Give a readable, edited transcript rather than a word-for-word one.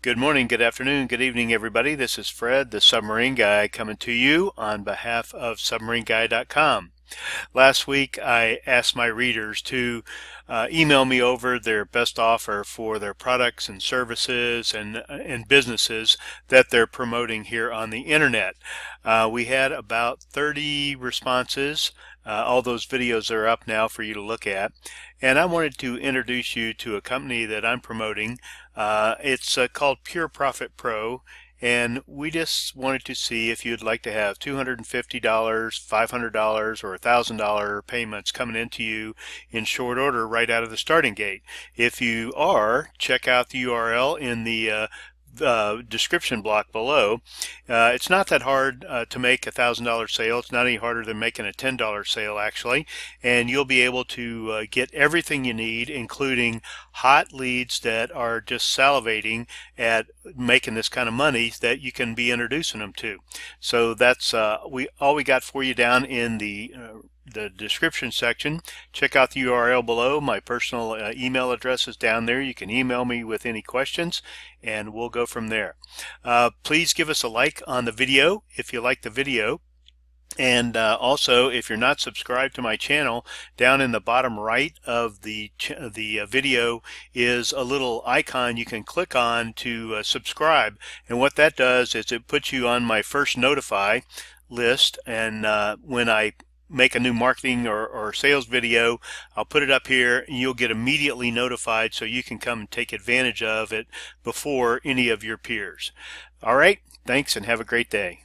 Good morning, good afternoon, good evening, everybody. This is Fred, the Submarine Guy, coming to you on behalf of submarineguy.com. Last week, I asked my readers to email me over their best offer for their products and services and businesses that they're promoting here on the internet. We had about 30 responses. All those videos are up now for you to look at. And I wanted to introduce you to a company that I'm promoting. It's called Pure Profit Pro, and we just wanted to see if you'd like to have $250, $500, or $1,000 payments coming into you in short order right out of the starting gate. If you are, check out the URL in the description block below. It's not that hard to make a $1,000 sale. It's not any harder than making a $10 sale, actually, and you'll be able to get everything you need, including hot leads that are just salivating at making this kind of money that you can be introducing them to. So that's all we got for you down in the description section. Check out the URL below. My personal email address is down there. You can email me with any questions and we'll go from there. Please give us a like on the video if you like the video. And also, if you're not subscribed to my channel, down in the bottom right of the video is a little icon you can click on to subscribe. And what that does is it puts you on my first notify list, and when I make a new marketing or sales video, I'll put it up here and you'll get immediately notified so you can come and take advantage of it before any of your peers. All right, thanks and have a great day.